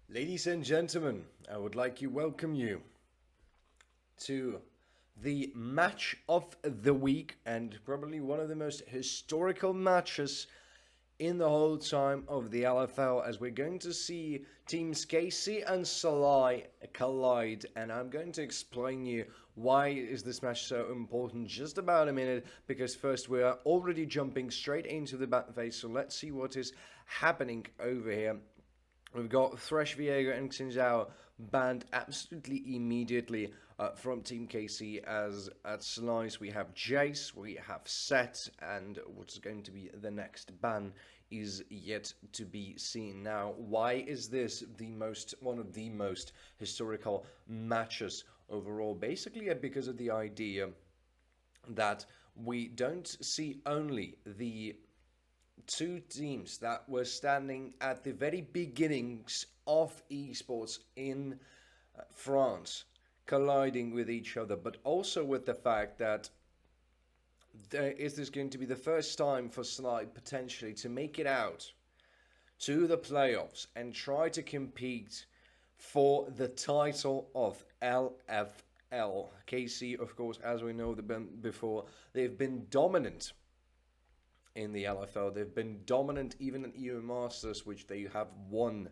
Ladies and gentlemen, I would like to welcome you to the match of the week and probably one of the most historical matches in the whole time of the LFL, as we're going to see teams Casey and SLY collide, and I'm going to explain you why is this match so important just about a minute, because first we are already jumping straight into the bat phase, so let's see what is happening over here. We've got Thresh, Viego, and Xinjiao banned absolutely immediately from Team KC. As at Slice, we have Jace, we have Set, and what's going to be the next ban is yet to be seen. Now, why is this one of the most historical matches overall? Basically, because of the idea that we don't see only the two teams that were standing at the very beginnings of esports in France colliding with each other, but also with the fact that is this going to be the first time for Slide potentially to make it out to the playoffs and try to compete for the title of LFL. KC, of course, as we know before, they've been dominant in the LFL. They've been dominant even at EU Masters, which they have won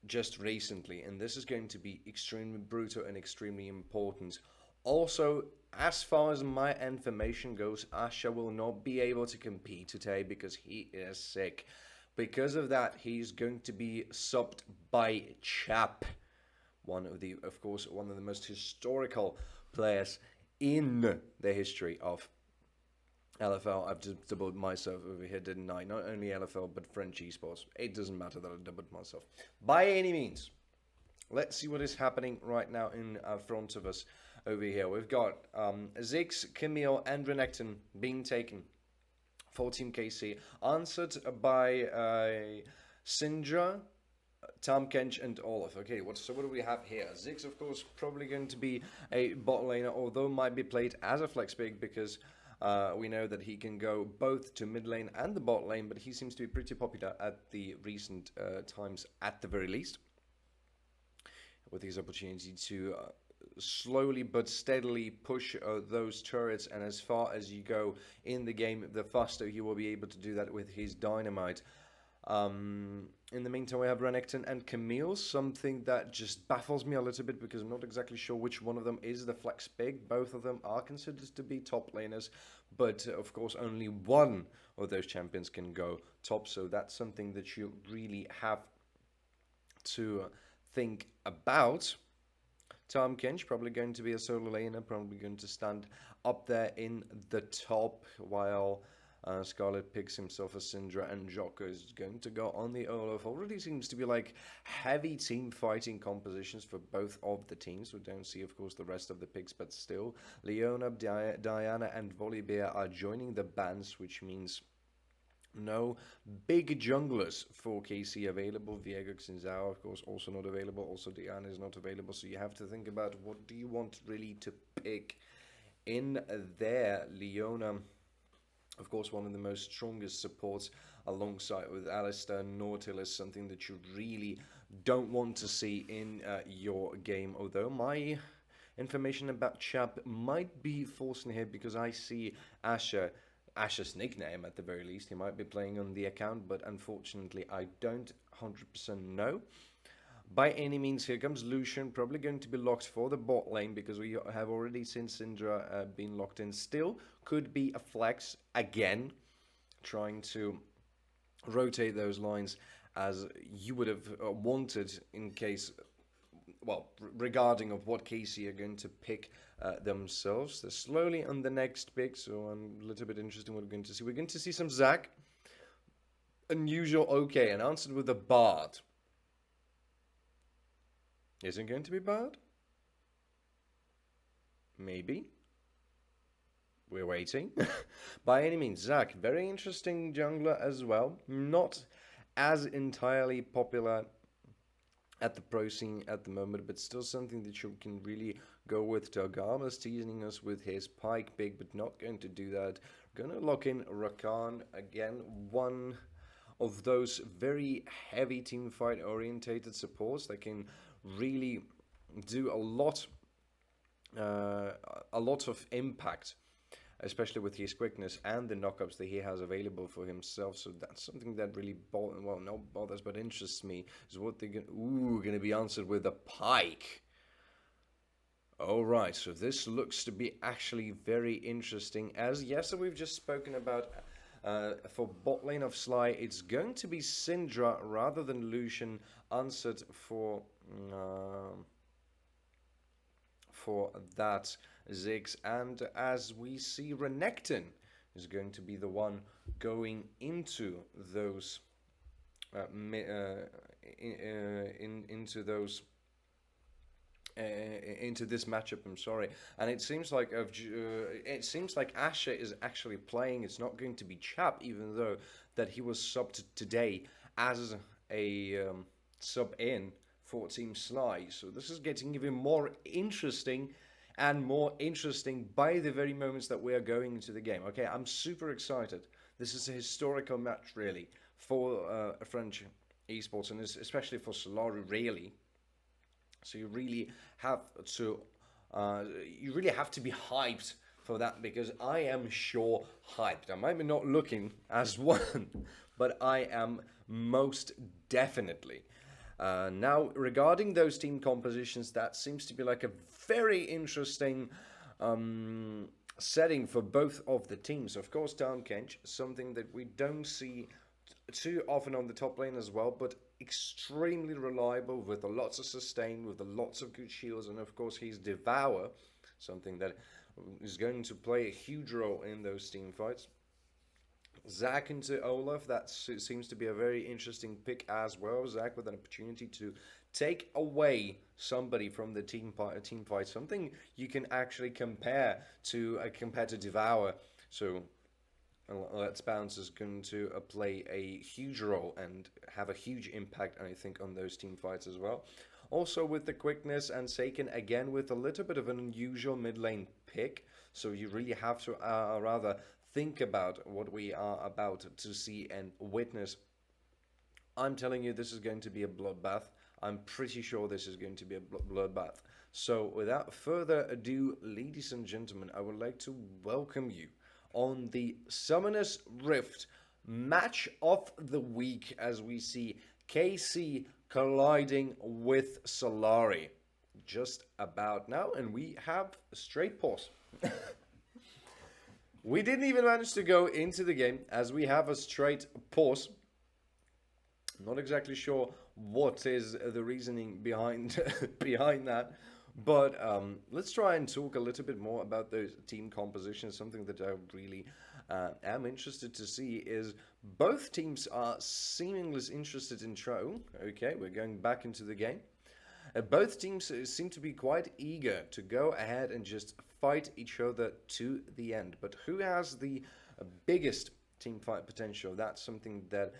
just recently. And this is going to be extremely brutal and extremely important. Also, as far as my information goes, Asha will not be able to compete today because he is sick. Because of that, he's going to be subbed by Chap, one of the most historical players in the history of LFL. I've just doubled myself over here, didn't I? Not only LFL, but French esports. It doesn't matter that I doubled myself. By any means, let's see what is happening right now in front of us over here. We've got Ziggs, Camille, and Renekton being taken for Team KC, answered by Syndra, Tom Kench, and Olaf. Okay, what do we have here? Ziggs, of course, probably going to be a bot laner, although might be played as a flex pick because we know that he can go both to mid lane and the bot lane, but he seems to be pretty popular at the recent times at the very least, with his opportunity to slowly but steadily push those turrets, and as far as you go in the game, the faster he will be able to do that with his dynamite. In the meantime, we have Renekton and Camille, something that just baffles me a little bit because I'm not exactly sure which one of them is the flex pick. Both of them are considered to be top laners, but of course only one of those champions can go top, so that's something that you really have to think about. Tom Kench probably going to be a solo laner, probably going to stand up there in the top, while Scarlet picks himself a Syndra, and Jocko is going to go on the Olaf. Already seems to be like heavy team fighting compositions for both of the teams. We don't see, of course, the rest of the picks, but still, Leona, Diana, and Volibear are joining the bans, which means no big junglers for KC available. Viego, Xinzao, of course, also not available. Also, Diana is not available. So you have to think about what do you want really to pick in there. Leona, of course, one of the most strongest supports alongside with Alistair. Nautilus, something that you really don't want to see in your game. Although my information about Chap might be false in here because I see Asher's nickname at the very least. He might be playing on the account, but unfortunately I don't 100% know. By any means, here comes Lucian, probably going to be locked for the bot lane because we have already seen Syndra being locked in. Still could be a flex again, trying to rotate those lines as you would have wanted in case, well, regarding of what KC are going to pick themselves. They're slowly on the next pick, so I'm a little bit interested in what we're going to see. We're going to see some Zac. Unusual, okay, and answered with a Bard. Is it going to be Bard? Maybe. We're waiting. By any means, Zac, very interesting jungler as well. Not as entirely popular at the pro scene at the moment, but still something that you can really go with. Targama's teasing us with his pike pick, but not going to do that. We're going to lock in Rakan again. One of those very heavy team fight orientated supports that can really do uh, a lot of impact, especially with his quickness and the knockups that he has available for himself. So that's something that really not bothers but interests me, is what they're gonna be answered with a pike. All right, so this looks to be actually very interesting. As yes, so we've just spoken about for bot lane of Sly, it's going to be Syndra rather than Lucian answered for that Ziggs, and as we see, Renekton is going to be the one going into those into those into this matchup. I'm sorry, and it seems like Asher is actually playing. It's not going to be Chap, even though that he was subbed today as a sub in for Team Sly. So this is getting even more interesting and more interesting by the very moments that we are going into the game. Okay, I'm super excited. This is a historical match, really, for French esports, and especially for Solari, really. So you really have to be hyped for that, because I am sure hyped. I might be not looking as one, but I am most definitely. Now, regarding those team compositions, that seems to be like a very interesting setting for both of the teams. Of course, Down Kench, something that we don't see too often on the top lane as well, but extremely reliable with a lots of sustain, with a lots of good shields, and of course he's Devour, something that is going to play a huge role in those team fights. Zac into Olaf, that seems to be a very interesting pick as well. Zac with an opportunity to take away somebody from the team fight, something you can actually compare to Devour. So Let's Bounce is going to play a huge role and have a huge impact, I think, on those team fights as well. Also with the quickness, and Seiken again with a little bit of an unusual mid lane pick. So you really have to rather think about what we are about to see and witness. I'm telling you, this is going to be a bloodbath. I'm pretty sure this is going to be a bloodbath. So without further ado, ladies and gentlemen, I would like to welcome you on the Summoner's Rift match of the week, as we see KC colliding with Solari just about now, and we have a straight pause. We didn't even manage to go into the game, as we have a straight pause. Not exactly sure what is the reasoning behind behind that, but let's try and talk a little bit more about those team compositions. Something that I really am interested to see is both teams are seemingly interested in Tro. Okay, we're going back into the game. Both teams seem to be quite eager to go ahead and just fight each other to the end. But who has the biggest team fight potential? That's something that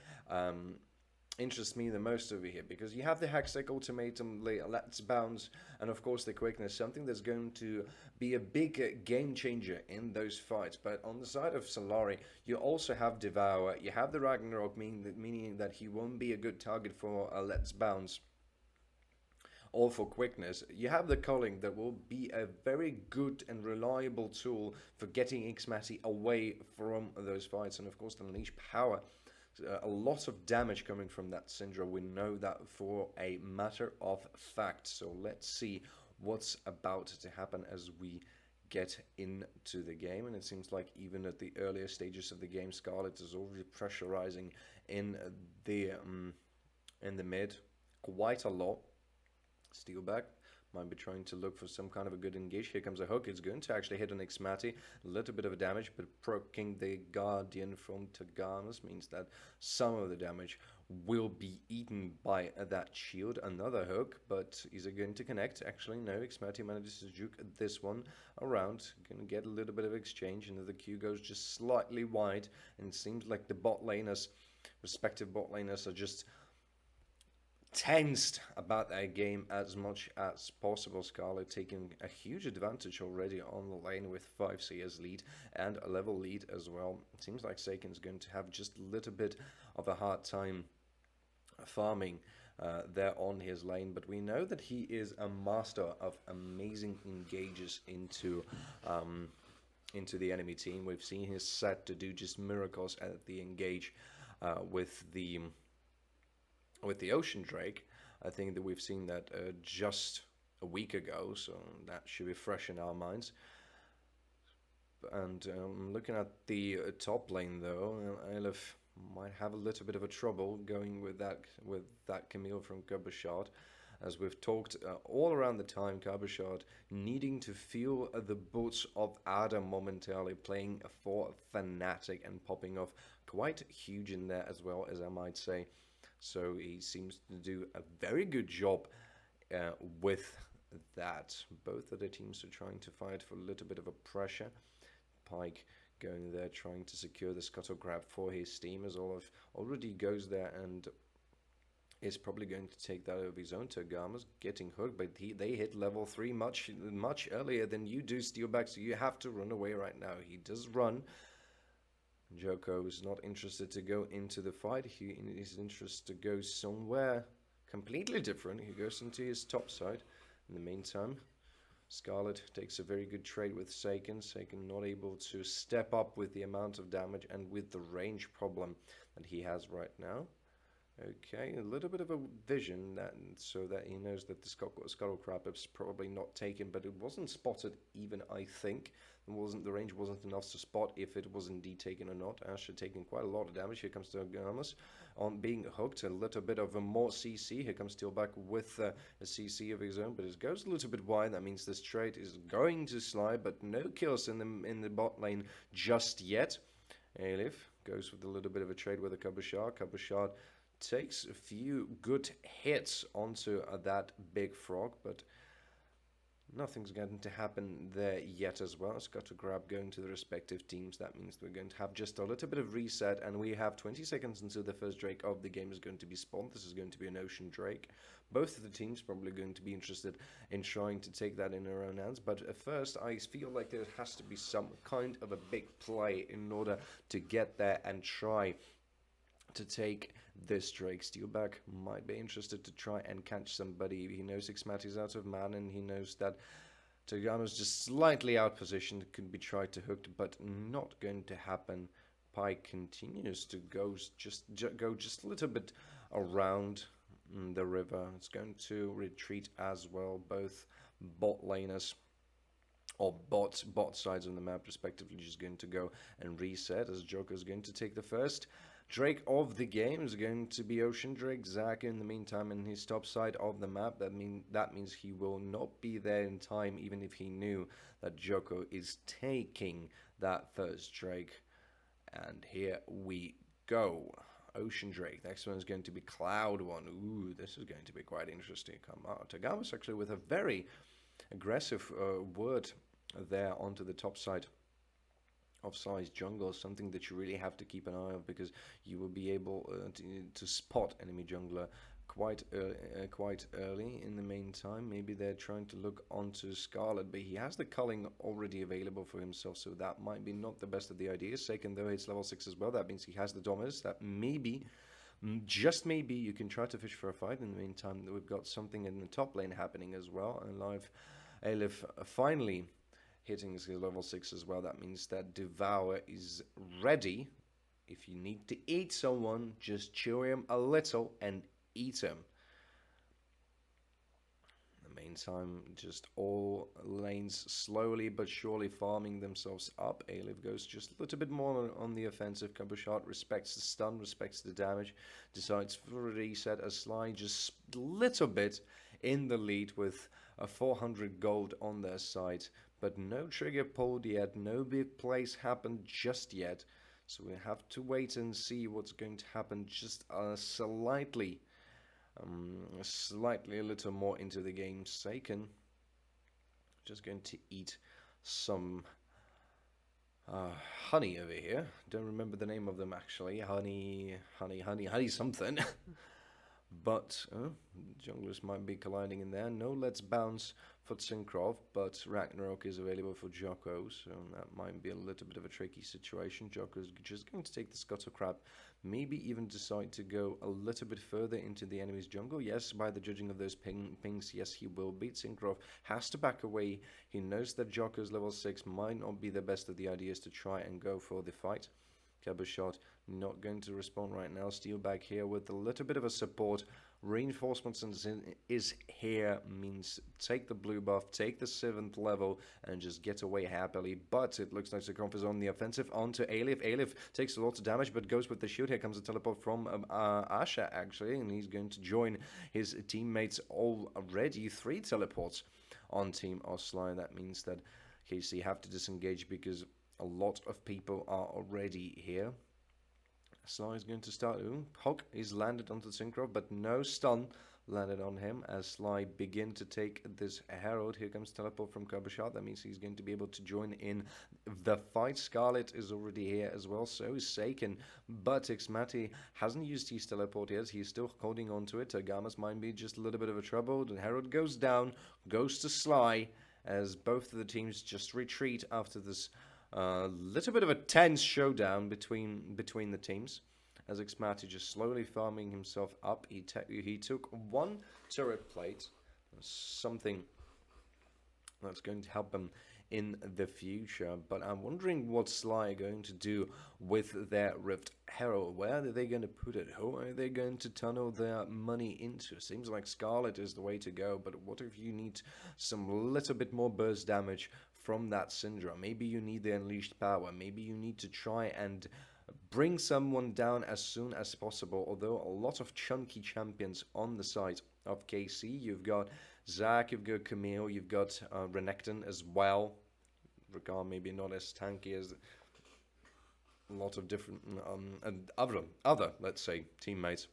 interests me the most over here, because you have the Hextech Ultimatum, Let's Bounce, and of course the quickness, something that's going to be a big game changer in those fights. But on the side of Solari, you also have Devour, you have the Ragnarok, meaning that he won't be a good target for Let's Bounce or for quickness. You have the Culling, that will be a very good and reliable tool for getting Xmati away from those fights, and of course the Unleash Power. A lot of damage coming from that Syndra. We know that for a matter of fact. So let's see what's about to happen as we get into the game. And it seems like even at the earlier stages of the game, Scarlet is already pressurizing in the mid quite a lot. Steelback might be trying to look for some kind of a good engage. Here comes a hook. It's going to actually hit on Xmati. A little bit of a damage, but proccing the Guardian from Tagamas means that some of the damage will be eaten by that shield. Another hook, but is it going to connect? Actually, no. Xmati manages to juke this one around. Going to get a little bit of exchange, and the Q goes just slightly wide, and it seems like the respective bot laners are just tensed about that game as much as possible. Scarlet taking a huge advantage already on the lane with 5 CS lead and a level lead as well. It seems like Saken's going to have just a little bit of a hard time farming there on his lane, but we know that he is a master of amazing engages into the enemy team. We've seen his set to do just miracles at the engage with the Ocean Drake. I think that we've seen that just a week ago, so that should be fresh in our minds. And looking at the top lane though, Elif might have a little bit of a trouble going with that Camille from Cabochard. As we've talked all around the time, Cabochard needing to feel the boots of Adam momentarily, playing for Fnatic and popping off quite huge in there as well, as I might say. So he seems to do a very good job with that. Both of the teams are trying to fight for a little bit of a pressure. Pyke going there trying to secure the scuttle grab for his team, as Olaf already goes there and is probably going to take that over his own. Tagama's getting hooked, but they hit level 3 much earlier than you do, Steelback, so you have to run away right now. He does run. Joko is not interested to go into the fight. He is interested to go somewhere completely different. He goes into his top side. In the meantime, Scarlet takes a very good trade with Saken. Saken not able to step up with the amount of damage and with the range problem that he has right now. Okay, a little bit of a vision so that he knows that the scuttle crab is probably not taken, but it wasn't spotted even, I think. The range wasn't enough to spot if it was indeed taken or not. Asher taking quite a lot of damage. Here comes Tagamas on being hooked. A little bit of a more CC. Here comes Steelback with a CC of his own, but it goes a little bit wide. That means this trade is going to slide, but no kills in the bot lane just yet. Elif goes with a little bit of a trade with a Cabochard. Cabochard takes a few good hits onto that big frog, but nothing's going to happen there yet as well. Scuttle grab going to the respective teams. That means we're going to have just a little bit of reset, and we have 20 seconds until the first Drake of the game is going to be spawned. This is going to be an Ocean Drake. Both of the teams probably going to be interested in trying to take that in their own hands, but at first I feel like there has to be some kind of a big play in order to get there and try to take this Drake. Steelback might be interested to try and catch somebody. He knows Xmat is out of man, and he knows that Tagama's just slightly out positioned. Could be tried to hook, but not going to happen. Pyke continues to go just a little bit around the river. It's going to retreat as well. Both bot laners or bot sides on the map respectively just going to go and reset, as Joker's going to take the first Drake of the game. Is going to be Ocean Drake. Zach in the meantime in his top side of the map. That means he will not be there in time, even if he knew that Joko is taking that first Drake. And here we go. Ocean Drake. Next one is going to be Cloud One. Ooh, this is going to be quite interesting. Come on. Tagama's actually with a very aggressive word there onto the top side of Sly's jungle, something that you really have to keep an eye on, because you will be able to spot enemy jungler quite early. In the meantime, maybe they're trying to look onto Scarlet, but he has the culling already available for himself, so that might be not the best of the ideas. Second, though, it's level 6 as well. That means he has the dominance. That maybe, just maybe, you can try to fish for a fight. In the meantime, we've got something in the top lane happening as well, and Elif finally hitting his level 6 as well. That means that Devour is ready. If you need to eat someone, just chew him a little and eat him. In the meantime, just all lanes slowly but surely farming themselves up. Alif goes just a little bit more on the offensive. Cabochard respects the stun, respects the damage, decides for a reset as Sly just a little bit in the lead with a 400 gold on their side. But no trigger pulled yet, no big plays happened just yet. So we have to wait and see what's going to happen just slightly a little more into the game. Saken just going to eat some honey over here. Don't remember the name of them actually. Honey something. But junglers might be colliding in there. No, let's bounce for Zinkrov, but Ragnarok is available for Jocko, so that might be a little bit of a tricky situation. Jocko is just going to take the Scuttle Crab, maybe even decide to go a little bit further into the enemy's jungle. Yes, by the judging of those pings, yes, he will beat Zinkrov. Has to back away. He knows that Jocko's level 6 might not be the best of the ideas to try and go for the fight. Shot not going to respond right now. Steel back here with a little bit of a support. Reinforcements is here, means take the blue buff, take the 7th level, and just get away happily. But it looks like Zinkrov is on the offensive onto Alif. Alif takes a lot of damage, but goes with the shield. Here comes a teleport from Asha, actually, and he's going to join his teammates already. 3 teleports on Team SLY. That means that KC have to disengage because a lot of people are already here. SLY is going to start. Hog is landed onto Zinkrov, but no stun landed on him as SLY begin to take this Herald. Here comes teleport from Kabashat. That means he's going to be able to join in the fight. Scarlet is already here as well, so is Seiken. But Xmati hasn't used his teleport yet. He's still holding on to it. Tagamas might be just a little bit of a trouble. The Herald goes down, goes to SLY as both of the teams just retreat after this little bit of a tense showdown between the teams, as Xmati just slowly farming himself up. He took 1 turret plate, something that's going to help him in the future. But I'm wondering what SLY are going to do with their Rift Herald. Where are they going to put it? Who are they going to tunnel their money into? Seems like Scarlet is the way to go, but what if you need some little bit more burst damage from that Syndra? Maybe you need the unleashed power. Maybe you need to try and bring someone down as soon as possible. Although a lot of chunky champions on the side of KC. You've got Zac, you've got Camille, you've got Renekton as well. Rhaegar maybe not as tanky as a lot of different and other, let's say, teammates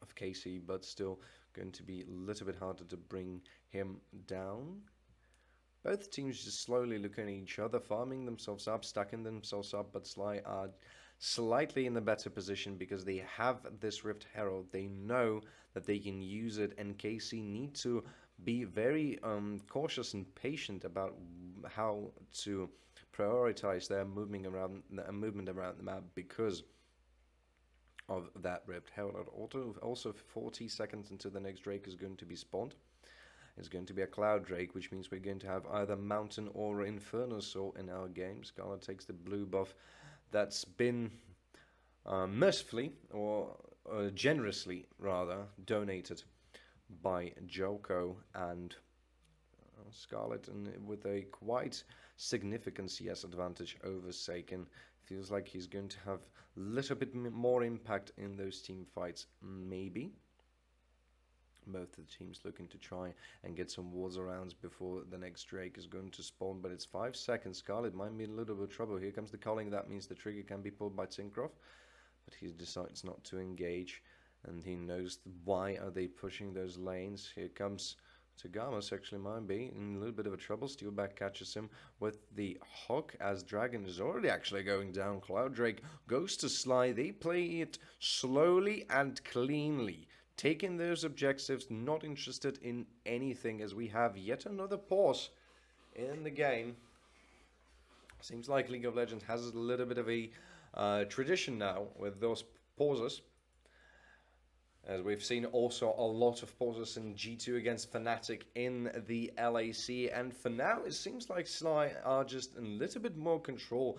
of KC, but still going to be a little bit harder to bring him down. Both teams just slowly looking at each other, farming themselves up, stacking themselves up, but SLY are slightly in the better position because they have this Rift Herald. They know that they can use it, and KC need to be very cautious and patient about how to prioritize their movement around the map because of that Rift Herald. Also 40 seconds until the next Drake is going to be spawned. It's going to be a Cloud Drake, which means we're going to have either Mountain or Inferno Soul in our game. Scarlet takes the blue buff that's been mercifully, or generously rather, donated by Joko, and Scarlet, and with a quite significant CS advantage over Seiken. Feels like he's going to have a little bit more impact in those team fights, maybe. Both of the teams looking to try and get some wards around before the next Drake is going to spawn, but it's 5 seconds. Scarlet might be in a little bit of trouble. Here comes the calling. That means the trigger can be pulled by Zinkrov, but he decides not to engage, and he knows why are they pushing those lanes. Here comes Tagamas, actually might be in a little bit of a trouble. Steelback catches him with the Hawk as Dragon is already actually going down. Cloud Drake goes to SLY. They play it slowly and cleanly, taking those objectives, not interested in anything, as we have yet another pause in the game. Seems like League of Legends has a little bit of a tradition now with those pauses, as we've seen also a lot of pauses in G2 against Fnatic in the LAC, and for now it seems like SLY are just a little bit more control,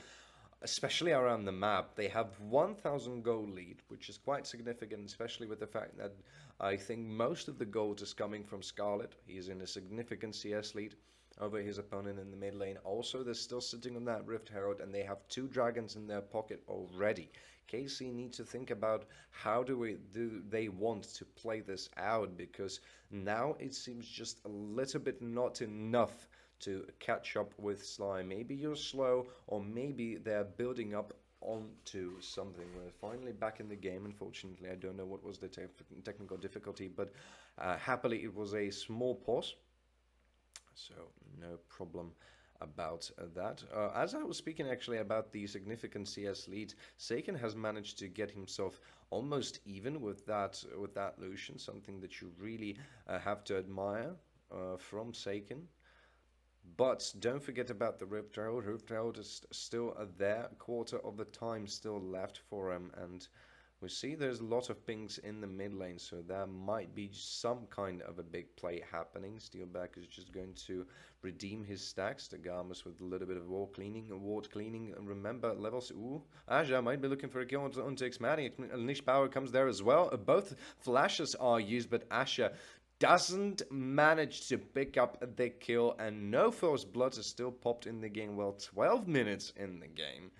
especially around the map. They have 1,000 gold lead, which is quite significant, especially with the fact that I think most of the gold is coming from Scarlet. He's in a significant CS lead over his opponent in the mid lane. Also, they're still sitting on that Rift Herald, and they have 2 dragons in their pocket already. KC need to think about how do they want to play this out, because now it seems just a little bit not enough to catch up with SLY. Maybe you're slow, or maybe they're building up onto something. We're finally back in the game. Unfortunately, I don't know what was the technical difficulty, but happily it was a small pause, so no problem about that. As I was speaking actually about the significant CS lead, Seiken has managed to get himself almost even with that Lucian, something that you really have to admire from Seiken. But don't forget about the Rift Herald. Rift Herald is still there, quarter of the time still left for him, and we see there's a lot of pings in the mid lane, so there might be some kind of a big play happening. Steelback is just going to redeem his stacks. The Garmus with a little bit of ward cleaning. And remember, levels. Ooh, Aja might be looking for a kill onto Xmati. Unleash Power comes there as well. Both flashes are used, but Asha doesn't manage to pick up the kill, and no first blood is still popped in the game. Well, 12 minutes in the game.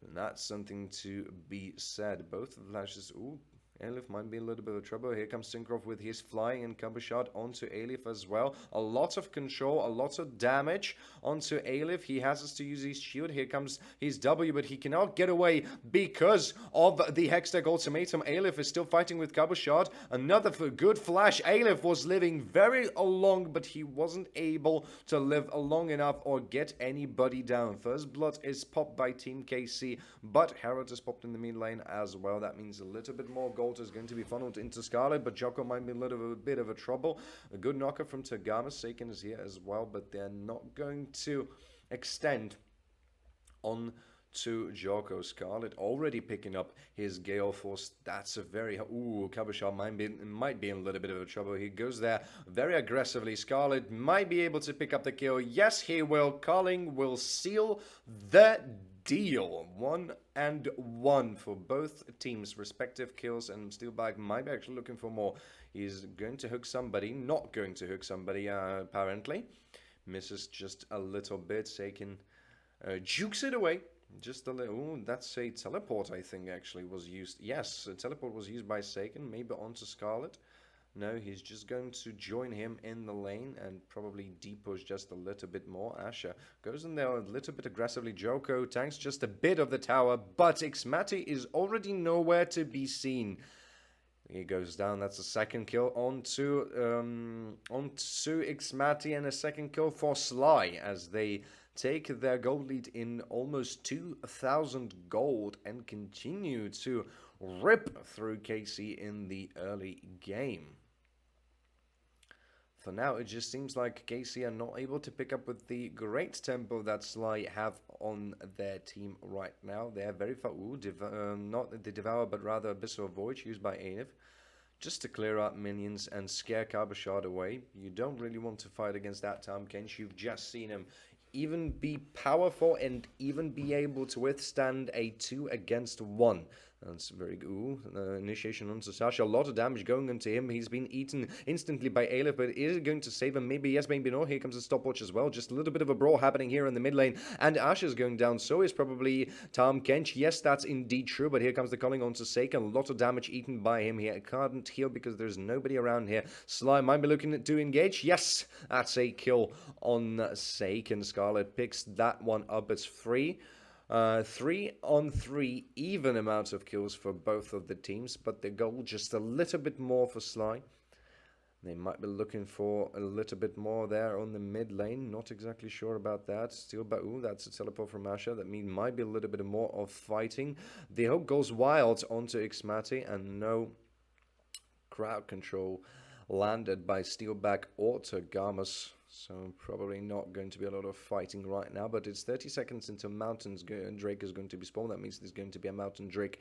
And that's something to be said. Both flashes. Ooh, Alif might be in a little bit of trouble. Here comes Syncroft with his flying and cover shot onto Alif as well. A lot of control, a lot of damage onto Alif. He has to use his shield. Here comes his W, but he cannot get away because of the Hextech ultimatum. Alif is still fighting with cover shot. Another good flash. Alif was living very long, but he wasn't able to live long enough or get anybody down. First blood is popped by Team KC, but Herald is popped in the mid lane as well. That means a little bit more gold is going to be funneled into Scarlet, but Joko might be a little bit of a trouble. A good knocker from Tagama. Seiken is here as well, but they're not going to extend on to Joko. Scarlet already picking up his Gale Force. That's a very... Ooh, Kabashar might be in a little bit of a trouble. He goes there very aggressively. Scarlet might be able to pick up the kill. Yes, he will. Culling will seal the deal. 1-1 for both teams' respective kills, and Steelbag might be actually looking for more. He's going to hook somebody, not going to hook somebody, apparently. Misses just a little bit. Seiken jukes it away. Just a little. Ooh, that's a teleport, I think, actually was used. Yes, a teleport was used by Seiken, maybe onto Scarlet. No, he's just going to join him in the lane and probably depush just a little bit more. Asha goes in there a little bit aggressively. Joko tanks just a bit of the tower, but Xmati is already nowhere to be seen. He goes down. That's a second kill onto Xmati, and a second kill for Sly as they take their gold lead in almost 2,000 gold and continue to rip through KC in the early game. For now, it just seems like KC are not able to pick up with the great tempo that Sly have on their team right now. They are very far. Ooh, not the Devour, but rather Abyssal Void used by Anif, just to clear out minions and scare Carbashard away. You don't really want to fight against that Tom Kench. You've just seen him even be powerful and even be able to withstand a 2 against 1. That's very good. Ooh, initiation onto Sasha. A lot of damage going into him. He's been eaten instantly by Aleph, but is it going to save him? Maybe yes, maybe no. Here comes a stopwatch as well. Just a little bit of a brawl happening here in the mid lane. And Ash is going down. So is probably Tom Kench. Yes, that's indeed true. But here comes the calling onto Seiken. A lot of damage eaten by him here. Can't heal because there's nobody around here. Sly might be looking to engage. Yes, that's a kill on Seiken. Scarlet picks that one up. It's 3-on-3, even amount of kills for both of the teams, but the goal just a little bit more for Sly. They might be looking for a little bit more there on the mid lane. Not exactly sure about that. Still, but ooh, that's a teleport from Asha. That means might be a little bit more of fighting. The hook goes wild onto Xmati, and no crowd control landed by Steelback or Tagamas. So probably not going to be a lot of fighting right now, but it's 30 seconds until Drake is going to be spawned. That means there's going to be a Mountain Drake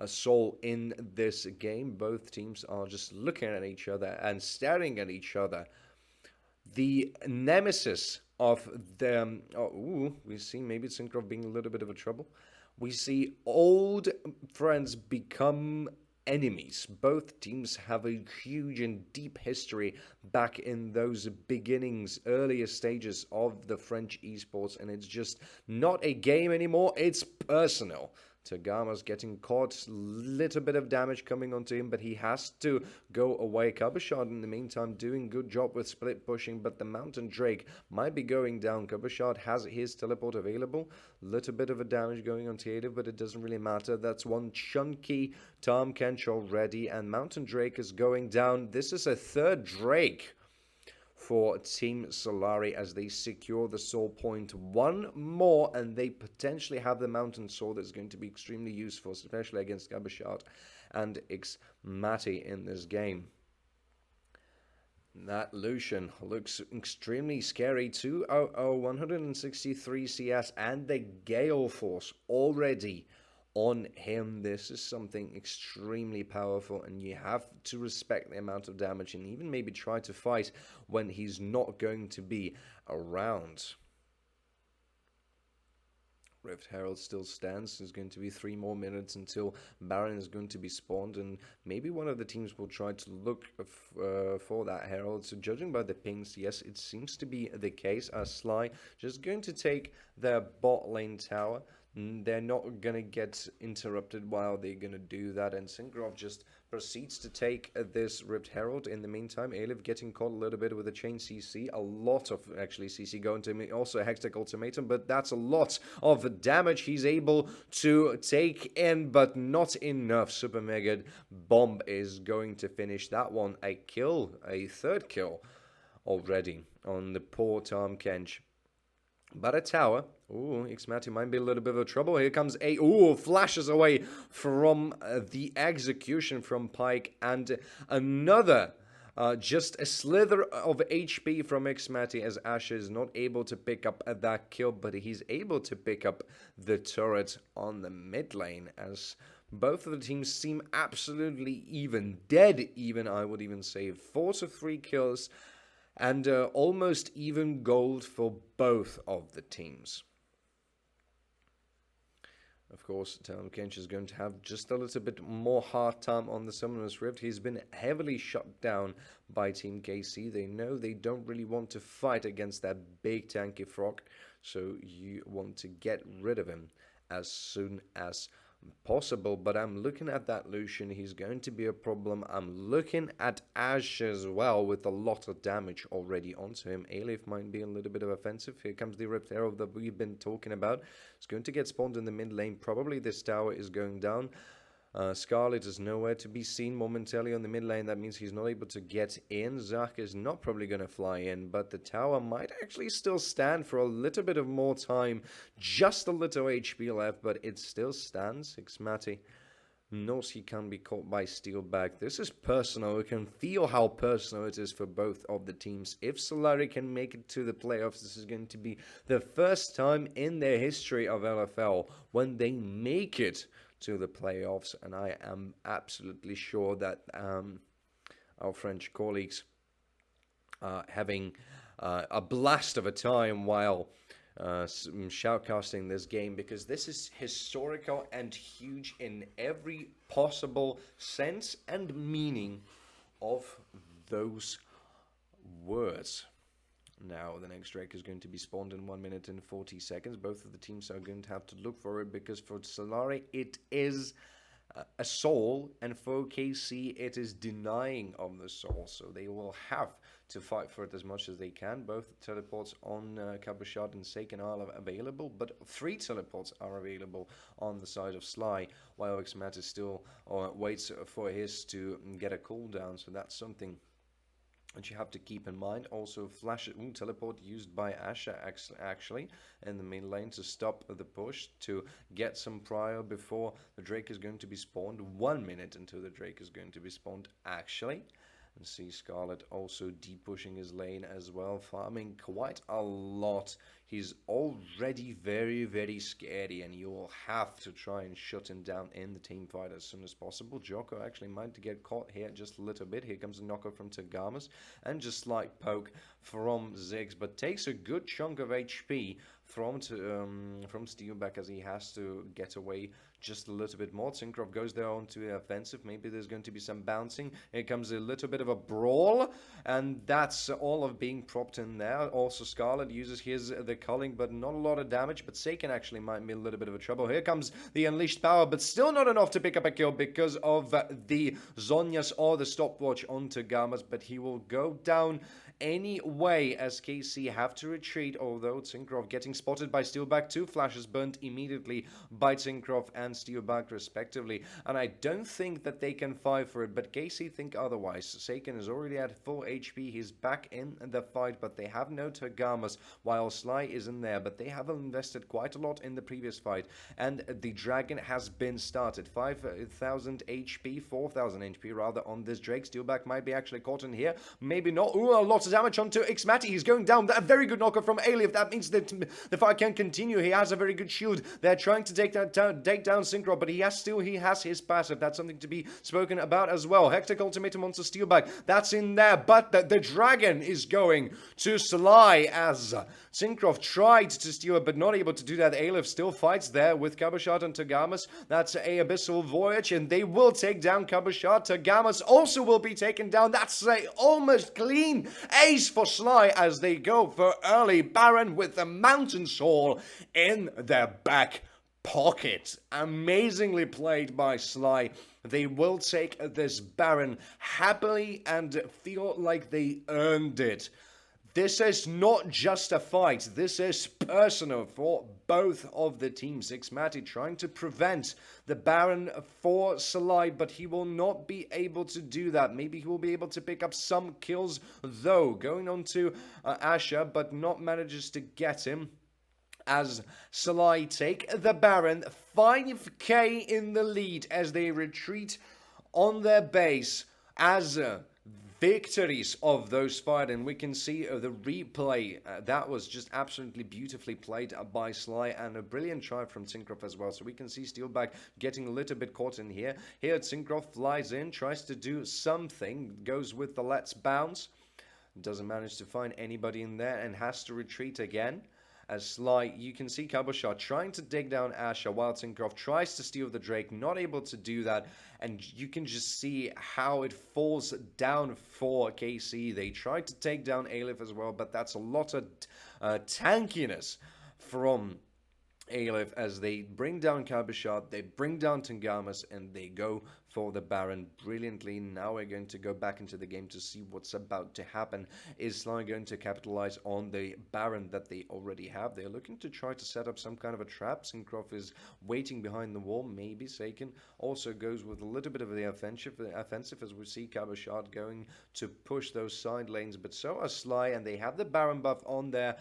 soul in this game. Both teams are just looking at each other and staring at each other. The nemesis of them. We see maybe Syncroft being a little bit of a trouble. We see old friends become enemies. Both teams have a huge and deep history back in those beginnings, earlier stages of the French esports, and it's just not a game anymore, it's personal. Tagama's getting caught, little bit of damage coming onto him, but he has to go away. Cubbershard in the meantime doing good job with split pushing, but the Mountain Drake might be going down. Cubbershard has his teleport available. Little bit of a damage going on Tative, but it doesn't really matter. That's one chunky Tom Kench already, and Mountain Drake is going down. This is a third Drake for Team Solari as they secure the soul point one more, and they potentially have the mountain sword that's going to be extremely useful, especially against Gabashat and Xmati in this game. That Lucian looks extremely scary. 200, 163 CS, and the Gale Force already on him. This is something extremely powerful, and you have to respect the amount of damage and even maybe try to fight when he's not going to be around. Rift Herald still stands. There's going to be 3 more minutes until Baron is going to be spawned, and maybe one of the teams will try to look for that Herald. So judging by the pings, yes, it seems to be the case. SLY just going to take their bot lane tower. They're not going to get interrupted while they're going to do that, and Syngrov just proceeds to take this Rift Herald. In the meantime, Alif getting caught a little bit with a chain CC, a lot of actually CC going to me, also a Hextech Ultimatum, but that's a lot of damage he's able to take in, but not enough. Super Mega Bomb is going to finish that one. A kill, a 3rd kill already on the poor Tom Kench. But a tower. Ooh, Xmati might be a little bit of trouble. Here comes a... Ooh, flashes away from the execution from Pyke. And another, just a slither of HP from Xmati, as Asher is not able to pick up that kill. But he's able to pick up the turret on the mid lane, as both of the teams seem absolutely even. Dead even, I would even say. 4 to 3 kills. And almost even gold for both of the teams. Of course, Tom Kench is going to have just a little bit more hard time on the Summoner's Rift. He's been heavily shut down by Team KC. They know they don't really want to fight against that big tanky frog. So you want to get rid of him as soon as possible. But I'm looking at that Lucian. He's going to be a problem. I'm looking at Ash as well, with a lot of damage already onto him. Alif might be a little bit of offensive. Here comes the Rift Arrow that we've been talking about. It's going to get spawned in the mid lane. Probably this tower is going down. Scarlet is nowhere to be seen momentarily on the mid lane. That means he's not able to get in. Zach is not probably going to fly in, but the tower might actually still stand for a little bit of more time. Just a little HP left, but it still stands. Xmati knows he can be caught by Steelback. This is personal. You can feel how personal it is for both of the teams. If Solari can make it to the playoffs, this is going to be the first time in their history of LFL when they make it to the playoffs, and I am absolutely sure that our French colleagues are having a blast of a time while shoutcasting this game, because this is historical and huge in every possible sense and meaning of those words. Now, the next Drake is going to be spawned in 1 minute and 40 seconds. Both of the teams are going to have to look for it, because for Solari, it is a soul, and for KC, it is denying of the soul. So they will have to fight for it as much as they can. Both teleports on Kabashat and Seiken are available, but 3 teleports are available on the side of Sly, while Xmat is still waits for his to get a cooldown. So that's something and you have to keep in mind. Also, flash teleport used by Asher actually in the main lane to stop the push, to get some prior before the Drake is going to be spawned. 1 minute until the Drake is going to be spawned actually. And see Scarlet also deep-pushing his lane as well, farming quite a lot. He's already very, very scary, and you will have to try and shut him down in the team fight as soon as possible. Joko actually might get caught here just a little bit. Here comes a knockout from Tagamas, and just like poke from Ziggs, but takes a good chunk of HP from Steelback, as he has to get away just a little bit more. Synkrov goes there onto the offensive. Maybe there's going to be some bouncing. Here comes a little bit of a brawl, and that's all of being propped in there. Also, Scarlet uses the culling, but not a lot of damage. But Seiken actually might be a little bit of a trouble. Here comes the Unleashed Power, but still not enough to pick up a kill because of the Zhonya's or the stopwatch onto Gamas. But he will go down anyway, as KC have to retreat, although Synkrov getting spotted by Steelback. 2 flashes burnt immediately by Synkrov, and and Steelback respectively, and I don't think that they can fight for it, but KC think otherwise. Seiken is already at full HP, he's back in the fight, but they have no Tagamas, while Sly is in there, but they have invested quite a lot in the previous fight, and the Dragon has been started. 5,000 HP, 4,000 HP rather on this Drake. Steelback might be actually caught in here, maybe not. Ooh, a lot of damage onto Xmati, he's going down. A very good knocker from Alif, that means that the fight can continue. He has a very good shield. They're trying to take down Synchro, but he has his passive. That's something to be spoken about as well. Hectic Ultimatum onto Steelback, that's in there, but the Dragon is going to Sly as Syncroft tried to steal it, but not able to do that. Alif still fights there with Kabashat and Tagamas. That's a Abyssal Voyage, and they will take down Kabashat. Tagamas also will be taken down. That's a almost clean ace for Sly as they go for early Baron with the Mountain Soul in their back pocket. Amazingly played by Sly. They will take this Baron happily and feel like they earned it. This is not just a fight, this is personal for both of the teams. Xmati trying to prevent the Baron for Sly, but he will not be able to do that. Maybe he will be able to pick up some kills though. Going on to Asher, but not manages to get him. As Sly take the Baron, 5k in the lead as they retreat on their base as victories of those fight, and we can see the replay. That was just absolutely beautifully played by Sly, and a brilliant try from Syncroft as well. So we can see Steelback getting a little bit caught in here. Here Syncroft flies in, tries to do something, goes with the let's bounce, doesn't manage to find anybody in there and has to retreat again. As Sly, you can see Kabashat trying to dig down Asher while Syncroft tries to steal the Drake, not able to do that, and you can just see how it falls down for KC. They tried to take down Alif as well, but that's a lot of tankiness from Alif as they bring down Kabashat, they bring down Tangamas, and they go for the Baron brilliantly. Now we're going to go back into the game to see what's about to happen. Is Sly going to capitalize on the Baron that they already have? They're looking to try to set up some kind of a trap. Syncroft is waiting behind the wall. Maybe Seiken also goes with a little bit of the offensive as we see Kabashat going to push those side lanes, but so are Sly, and they have the Baron buff on their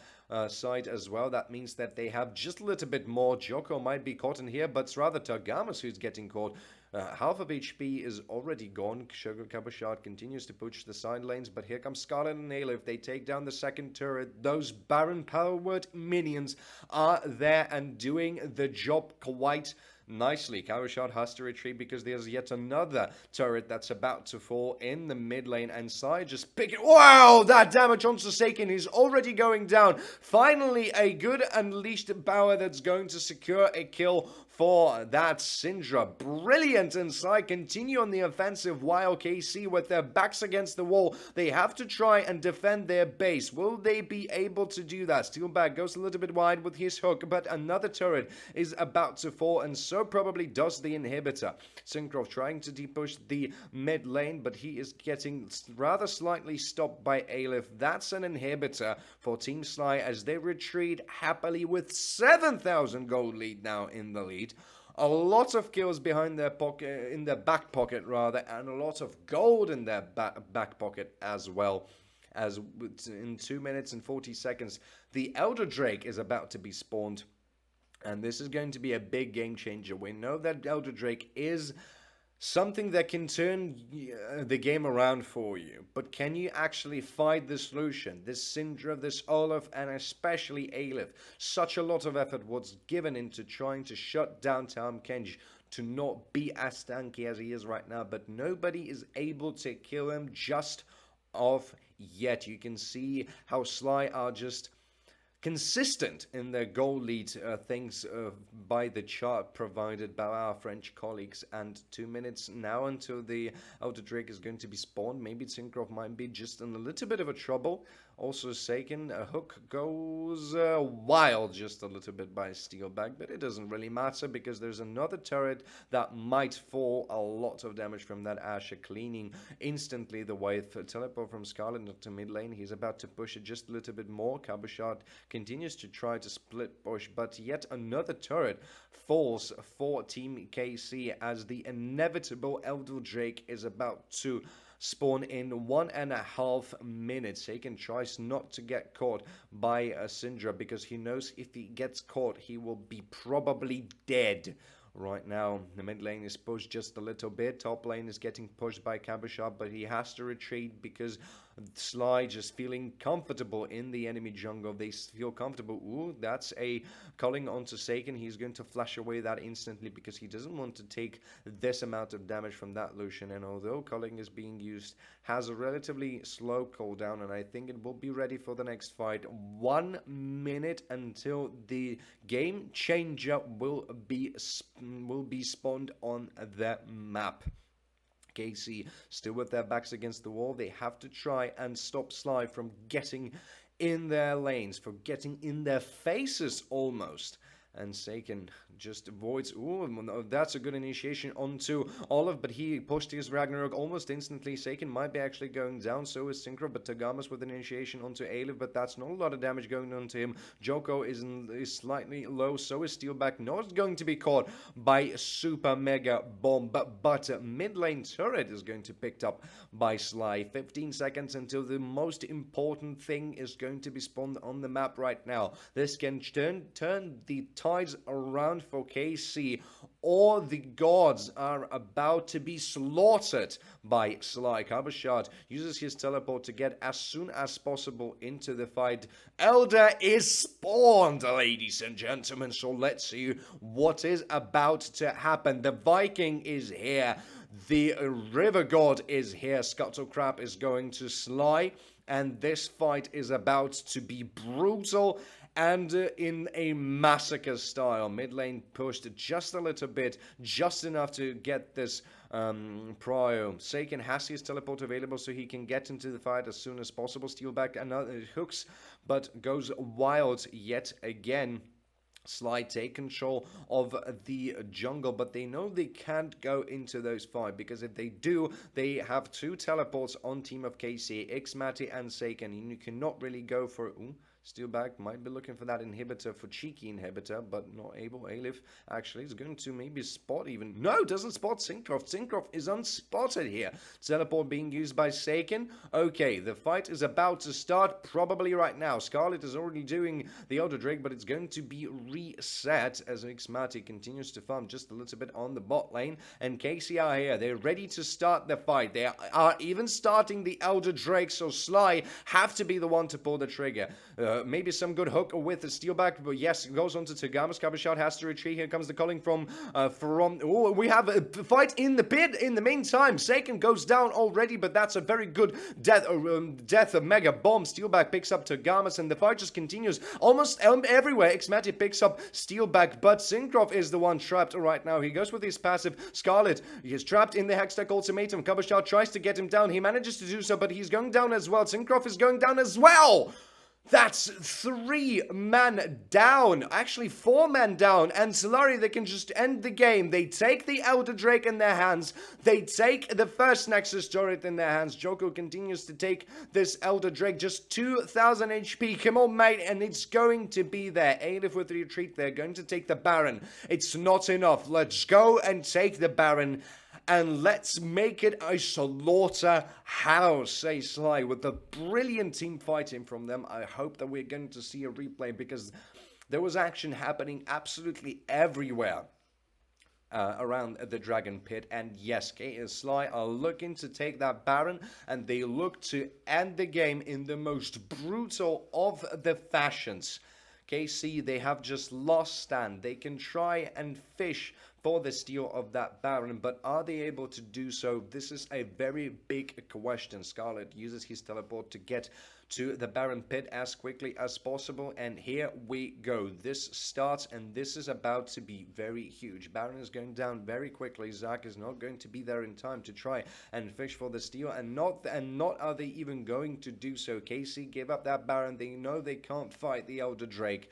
side as well. That means that they have just a little bit more. Joko might be caught in here, but it's rather Tagamas who's getting caught. Half of HP is already gone. Sugar Kabashat continues to push the side lanes, but here comes Scarlet and Alif. They take down the second turret. Those Baron powered minions are there and doing the job quite nicely. Kabashat has to retreat because there's yet another turret that's about to fall in the mid lane, and Sai just pick it. Wow, that damage on Seiken is already going down. Finally, a good unleashed power that's going to secure a kill for that Syndra. Brilliant, and Sai continue on the offensive while KC with their backs against the wall. They have to try and defend their base. Will they be able to do that? Steelback goes a little bit wide with his hook, but another turret is about to fall, and so probably does the inhibitor. Syncroft trying to depush the mid lane, but he is getting rather slightly stopped by Alif. That's an inhibitor for Team Sly as they retreat happily with 7,000 gold lead now in the lead. A lot of kills behind their pocket, in their back pocket rather, and a lot of gold in their back pocket as well. As in 2 minutes and 40 seconds, the Elder Drake is about to be spawned. And this is going to be a big game changer. We know that Elder Drake is something that can turn the game around for you. But can you actually find the solution? This Syndra, this Olaf, and especially Alif. Such a lot of effort was given into trying to shut down Tahm Kench to not be as tanky as he is right now. But nobody is able to kill him just off yet. You can see how Sly are just consistent in their goal lead, thanks by the chart provided by our French colleagues. And 2 minutes now until the Elder Drake is going to be spawned. Maybe Syncroft might be just in a little bit of a trouble. Also Seiken, a hook goes wild just a little bit by Steelback, but it doesn't really matter because there's another turret that might fall. A lot of damage from that Asher, cleaning instantly the way for teleport from Scarlet to mid lane. He's about to push it just a little bit more. Kabashat continues to try to split push, but yet another turret falls for Team KC as the inevitable Elder Drake is about to spawn in 1.5 minutes. Saken tries not to get caught by Syndra because he knows if he gets caught, he will be probably dead. Right now, the mid lane is pushed just a little bit. Top lane is getting pushed by Cabochard, but he has to retreat because Sly just feeling comfortable in the enemy jungle. They feel comfortable. Ooh, that's a calling onto Saken. He's going to flash away that instantly because he doesn't want to take this amount of damage from that Lucian. And although calling is being used, has a relatively slow cooldown, and I think it will be ready for the next fight. 1 minute until the game changer will be spawned on the map. KC still with their backs against the wall. They have to try and stop Sly from getting in their lanes, for getting in their faces almost. And Saken just avoids. Ooh, that's a good initiation onto Olive, but he pushed his Ragnarok almost instantly. Saken might be actually going down, so is Synchro, but Tagamas with an initiation onto Aleph, but that's not a lot of damage going on to him. Joko is slightly low, so is Steelback. Not going to be caught by Super Mega Bomb, but mid lane turret is going to be picked up by Sly. 15 seconds until the most important thing is going to be spawned on the map right now. This can turn the tides around for KC, or the gods are about to be slaughtered by Sly. Cabochard uses his teleport to get as soon as possible into the fight. Elder is spawned, ladies and gentlemen, so let's see what is about to happen. The Viking is here. The River God is here. Scuttlecrab is going to Sly, and this fight is about to be brutal and in a massacre style. Mid lane pushed just a little bit, just enough to get this prio. Saken has his teleport available so he can get into the fight as soon as possible. Steelback another hooks, but goes wild yet again. Sly take control of the jungle, but they know they can't go into those fight, because if they do, they have 2 teleports on team of KC, Xmati and Saken, and you cannot really go for... Ooh, Steelback might be looking for that inhibitor, for cheeky inhibitor, but not able. Aleph actually is going to maybe spot even. No, doesn't spot Syncroft. Syncroft is unspotted here. Teleport being used by Saken. Okay, the fight is about to start probably right now. Scarlet is already doing the Elder Drake, but it's going to be reset as Xmati continues to farm just a little bit on the bot lane. And KC are here. They're ready to start the fight. They are even starting the Elder Drake, so Sly have to be the one to pull the trigger. Maybe some good hook with the Steelback, but yes, it goes on to Tagamas. Cabochard has to retreat. Here comes the calling from oh, we have a fight in the pit in the meantime. Saken goes down already, but that's a very good death of Mega Bomb. Steelback picks up Tagamas, and the fight just continues almost everywhere. Xmati picks up Steelback, but Syncroft is the one trapped right now. He goes with his passive. Scarlet, he is trapped in the Hextech ultimatum. Cabochard tries to get him down. He manages to do so, but he's going down as well. Syncroft is going down as well. That's 3 man down. Actually, 4 men down. And Solari, they can just end the game. They take the Elder Drake in their hands. They take the first Nexus turret in their hands. Joko continues to take this Elder Drake. Just 2,000 HP. Come on, mate. And it's going to be there. Aleph with the retreat. They're going to take the Baron. It's not enough. Let's go and take the Baron. And let's make it a slaughterhouse, say Sly, with the brilliant team fighting from them. I hope that we're going to see a replay, because there was action happening absolutely everywhere around the Dragon Pit. And yes, Sly are looking to take that Baron, and they look to end the game in the most brutal of the fashions. KC, they have just lost stand. They can try and fish for the steal of that Baron, but are they able to do so? This is a very big question. Scarlet uses his teleport to get to the Baron pit as quickly as possible, and here we go. This starts, and this is about to be very huge. Baron is going down very quickly. Zac is not going to be there in time to try and fish for the steal, and not are they even going to do so. KC give up that Baron. They know they can't fight the Elder Drake.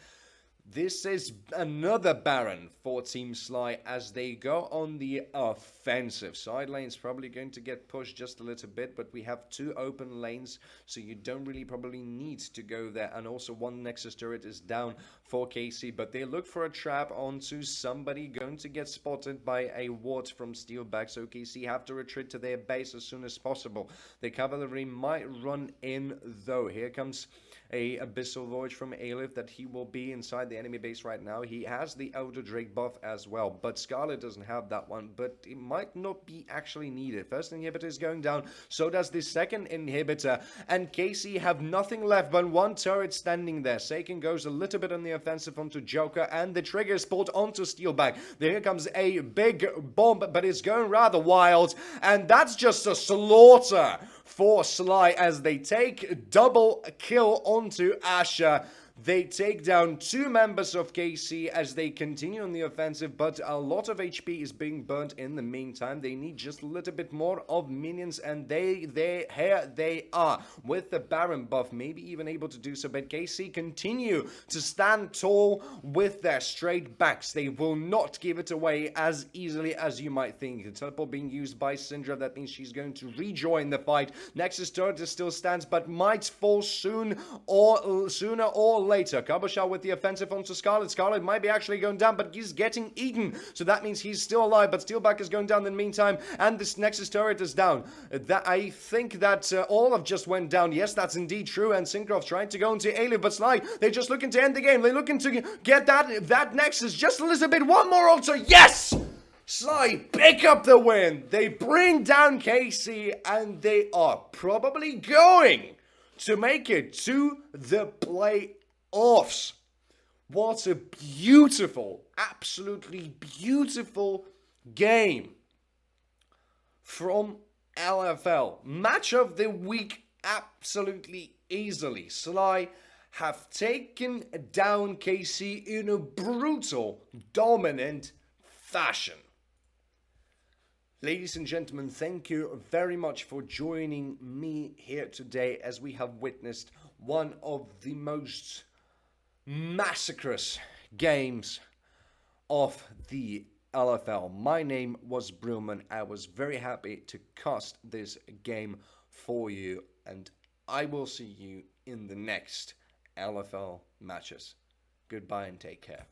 This is another Baron for Team Sly as they go on the offensive. Side lane's probably going to get pushed just a little bit, but we have 2 open lanes, so you don't really probably need to go there. And also 1 Nexus turret is down for KC, but they look for a trap onto somebody going to get spotted by a ward from Steelback, so KC have to retreat to their base as soon as possible. The cavalry might run in though. Here comes a Abyssal Voyage from Aleph that he will be inside the enemy base right now. He has the Elder Drake buff as well, but Scarlet doesn't have that one, but it might not be actually needed. First inhibitor is going down, so does the second inhibitor, and KC have nothing left but 1 turret standing there. Seiken goes a little bit on the offensive onto Joker, and the trigger is pulled onto Steelback. Here comes a big bomb, but it's going rather wild, and that's just a slaughter for Sly as they take double kill onto Asher. They take down 2 members of KC as they continue on the offensive, but a lot of HP is being burnt in the meantime. They need just a little bit more of minions, and here they are with the Baron buff, maybe even able to do so, but KC continue to stand tall with their straight backs. They will not give it away as easily as you might think. The teleport being used by Syndra, that means she's going to rejoin the fight. Nexus turret still stands, but might fall sooner or later. Kabasha with the offensive onto Scarlet. Scarlet might be actually going down, but he's getting eaten, so that means he's still alive, but Steelback is going down in the meantime, and this Nexus turret is down. I think that Olaf just went down. Yes, that's indeed true, and Syncroft trying to go into Aleph, but Sly, they're just looking to end the game. They're looking to get that Nexus just a little bit. One more altar. Yes! Sly pick up the win. They bring down KC, and they are probably going to make it to the playoffs. What a beautiful, absolutely beautiful game from LFL. Match of the week, absolutely easily. Sly have taken down KC in a brutal, dominant fashion. Ladies and gentlemen, thank you very much for joining me here today as we have witnessed one of the most massacrous games of the LFL. My name was Brillman. I was very happy to cast this game for you, and I will see you in the next LFL matches. Goodbye and take care.